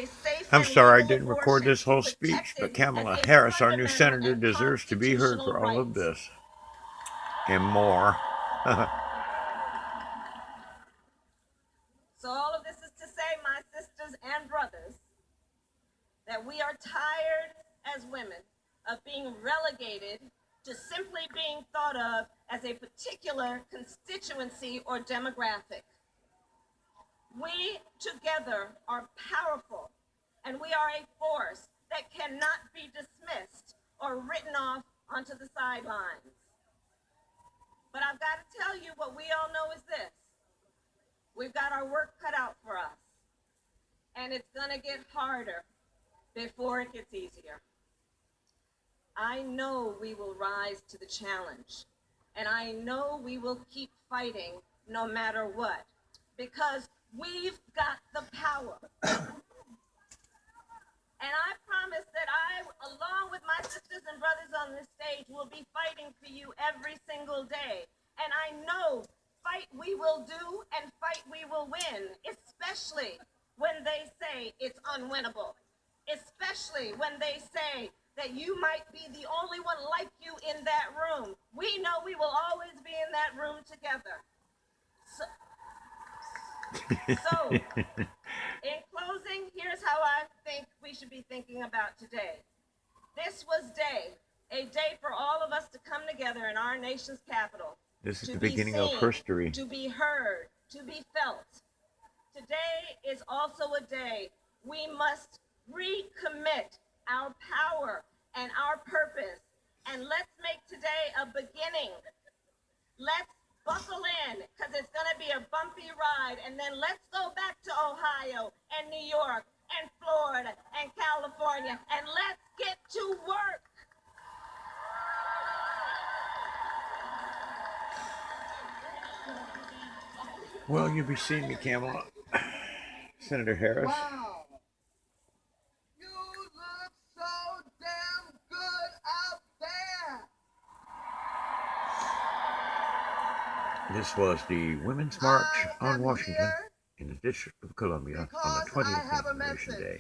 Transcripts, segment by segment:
a safe I'm and sorry I legal didn't record abortion this whole speech, but protected as Kamala a Harris, our new fundamental senator, and deserves to be heard constitutional for all of right. this and more. So all of this is to say, my sisters and brothers, that we are tired as women of being relegated to simply being thought of as a particular constituency or demographic. We together are powerful, and we are a force that cannot be dismissed or written off onto the sidelines. But I've got to tell you, what we all know is this: we've got our work cut out for us, and it's gonna get harder before it gets easier. I know we will rise to the challenge, and I know we will keep fighting no matter what, because we've got the power. And I promise that I, along with my sisters and brothers on this stage, will be fighting for you every single day. And I know fight we will do and fight we will win, especially when they say it's unwinnable, especially when they say that you might be the only one like you in that room. We know we will always be in that room together. So in closing, here's how I think we should be thinking about today. This was a day for all of us to come together in our nation's capital. This is to the be beginning seen, of history. to be heard, to be felt. Today is also a day we must recommit our power and our purpose. And let's make today a beginning. Let's buckle in, because it's going to be a bumpy ride. And then let's go back to Ohio and New York and Florida and California, and let's get to work. Well, you'll be seeing me, Kamala. Senator Harris. Wow. You look so damn good out there. This was the Women's March on Washington in the District of Columbia on the 20th Inauguration Day.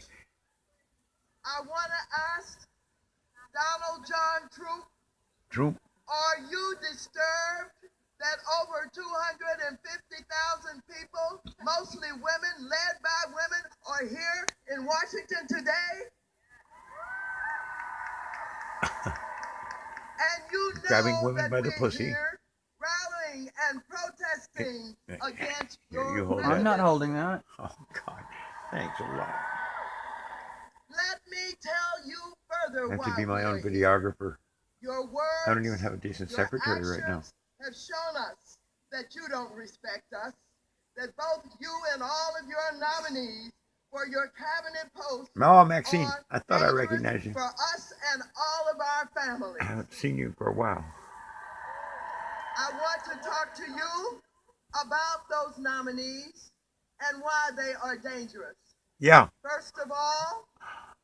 I want to ask Donald John Trump, are you disturbed that over 250,000 people, mostly women, led by women, are here in Washington today? And you know grabbing women that by the we're pussy. here rallying and protesting against your you hold prejudice. I'm not holding that. Oh, God. Thanks a lot. Let me tell you further I have why to be my own we're here. videographer. Your words, I don't even have a decent your secretary right now. actions have shown us that you don't respect us, that both you and all of your nominees for your cabinet posts Oh, Maxine, are I thought I dangerous recognized you. for us and all of our families. I haven't seen you for a while. I want to talk to you about those nominees and why they are dangerous. Yeah. First of all,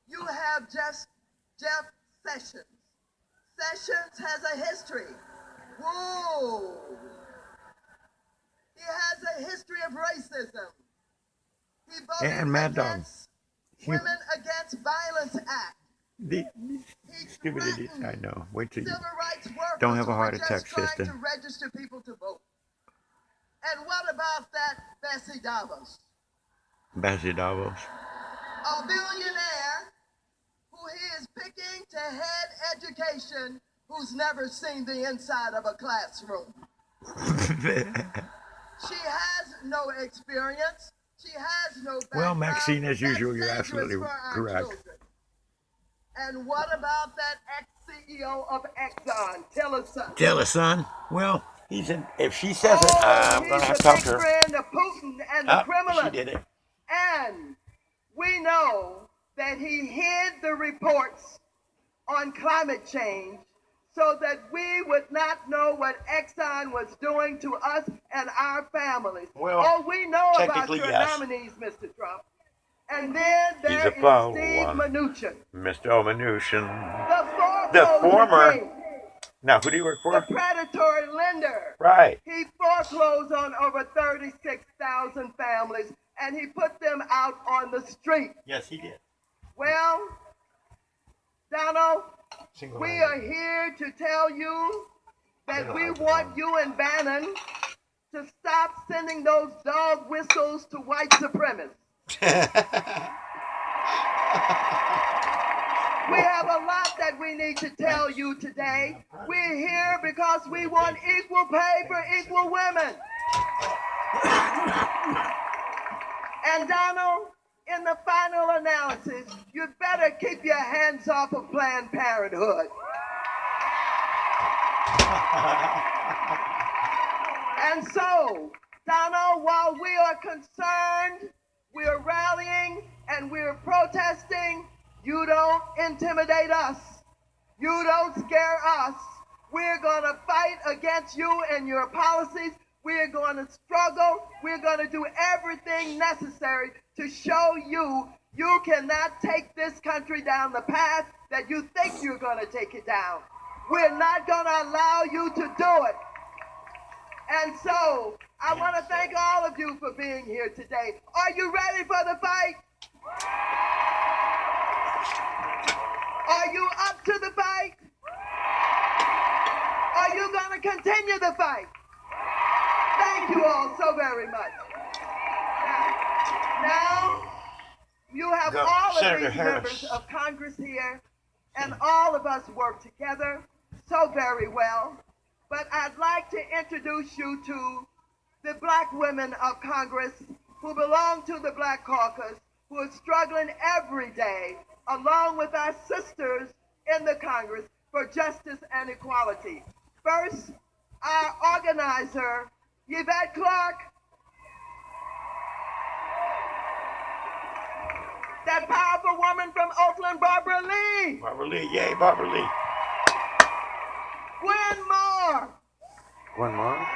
you have just Jeff Sessions. Sessions has a history. Whoa! He has a history of racism. He voted And Mad Dog. against Women Against Violence Act. These He stupid idiots, I threatened know. Wait till you civil rights workers don't have a who heart were attack, just trying sister. to register people to vote. And what about that Bessie Davos? Bessie Davos. A billionaire who he is picking to head education, who's never seen the inside of a classroom. She has no experience. She has no background. Well, Maxine, as That's usual, you're dangerous absolutely for our correct. children. And what about that ex-CEO of Exxon, Tillerson? Tillerson. Well, he's in. If she says it, I'm going to have to talk to her. He's a big friend of Putin and the Kremlin. She did it. And we know that he hid the reports on climate change so that we would not know what Exxon was doing to us and our families. Well, we know about technically, your yes. nominees, Mr. Trump. And then He's there a foul is Steve one. Mnuchin, Mr. Mnuchin. the former. king, Now, who do you work the for? predatory lender. Right. He foreclosed on over 36,000 families and he put them out on the street. Yes, he did. Well, Donald, we Single-handed. are here to tell you that we want you and Bannon to stop sending those dog whistles to white supremacists. We have a lot that we need to tell you today. We're here because we want equal pay for equal women. And Donald, in the final analysis, you'd better keep your hands off of Planned Parenthood. And so, Donald, while we are concerned, we are rallying and we are protesting, you don't intimidate us. You don't scare us. We're going to fight against you and your policies. We're going to struggle. We're going to do everything necessary to show you you cannot take this country down the path that you think you're going to take it down. We're not going to allow you to do it. And so, I want to thank all of you for being here today. Are you ready for the fight? Are you up to the fight? Are you going to continue the fight? Thank you all so very much. Now you have Go, all of Senator these Harris. members of Congress here, and all of us work together so very well. But I'd like to introduce you to the black women of Congress who belong to the Black Caucus, who are struggling every day, along with our sisters in the Congress, for justice and equality. First, our organizer, Yvette Clarke. That powerful woman from Oakland, Barbara Lee. Barbara Lee, yay, Barbara Lee. Gwen Moore. One more.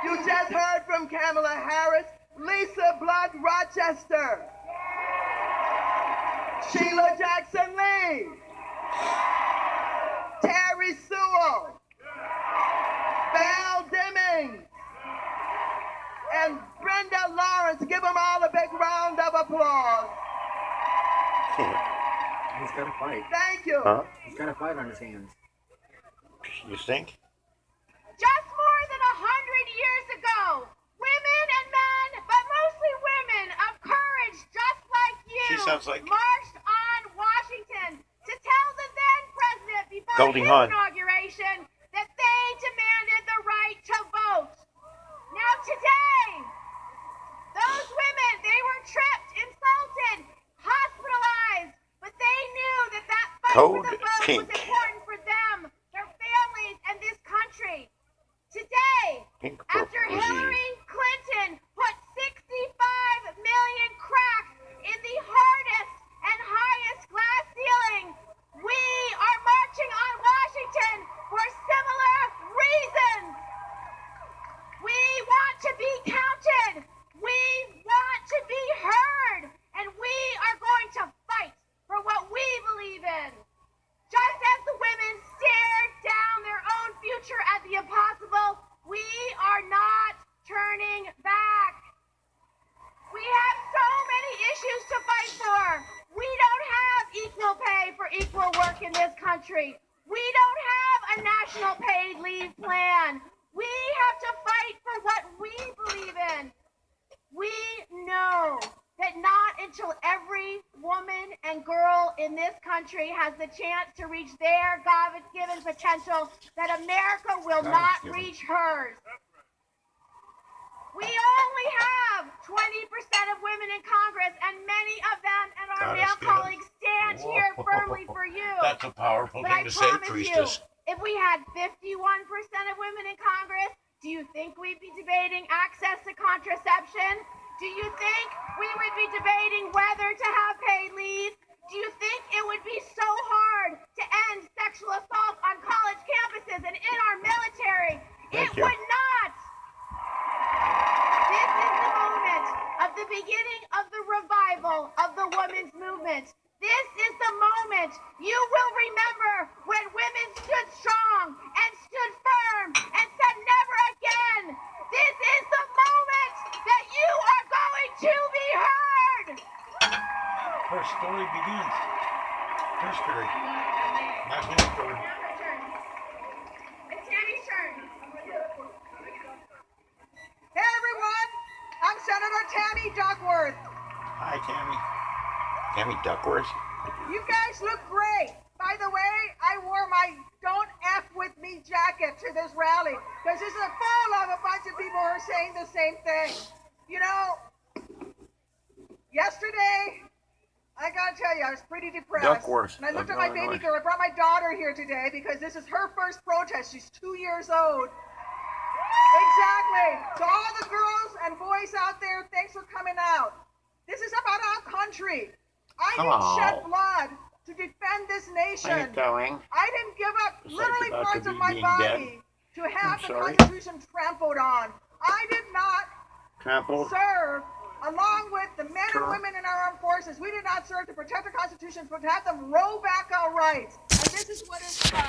You just heard from Kamala Harris. Lisa Blunt Rochester. Sheila Jackson Lee. Terry Sewell. Val Demings. And Brenda Lawrence. Give them all a big round of applause. He's got a fight. Thank you. Huh? He's got a fight on his hands. You think? Just more than 100 years ago, women and men, but mostly women of courage just like you, She sounds like- marched on Washington to tell the then president before Goldie his Hawn. inauguration that they demanded the right to vote. Now today, those women, they were tripped, insulted, hospitalized, but they knew that that fight for Code the vote Pink. was important for them, their families, and this country. Today, Pink after purple Hillary Clinton put 65 million cracks in the hardest and highest glass ceiling, we are marching on Washington for similar reasons. We want to be counted. We want to be heard. And we are going to fight for what we believe in. Just as the women stared down their own future at the impossible, we are not turning back. We have so many issues to fight for. We don't have equal pay for equal work in this country. We don't have a national paid leave plan. We have to fight for what we believe in. We know that not until every woman and girl in this country has the chance to reach their God-given potential, that America will not reach hers. We only have 20% of women in Congress, and many of them and our God, male it's good. colleagues stand here Whoa. firmly for you. That's a powerful But thing I to say, promise priestess. you, if we had 51% of women in Congress, do you think we'd be debating access to contraception? Do you think we would be debating whether to have paid leave? Do you think it would be so hard to end sexual assault on college campuses and in our military? Thank It you. would not. This is the moment of the beginning of the revival of the women's movement. This is the moment you will remember when women stood strong and stood firm and said never again. This is the moment that you are going to be our story begins. Her story. Not his story. It's Tammy's turn. Hey everyone, I'm Senator Tammy Duckworth. Hi, Tammy. Tammy Duckworth. You guys look great. By the way, I wore my Don't F With Me jacket to this rally because this is full of a bunch of people who are saying the same thing. You know, yesterday, I gotta tell you, I was pretty depressed. Duckworth And I looked of at my baby Illinois. girl. I brought my daughter here today because this is her first protest. She's 2 years old. Exactly. So all the girls and boys out there, thanks for coming out. This is about our country. I didn't shed blood to defend this nation. How you going? I didn't give up It's literally like about parts to of be my being body to have I'm the sorry. Constitution trampled on. I did not Trampled. serve along with the men Sure. and women in our armed forces. We did not serve to protect the Constitution, but to have them roll back our rights. And this is what it's about.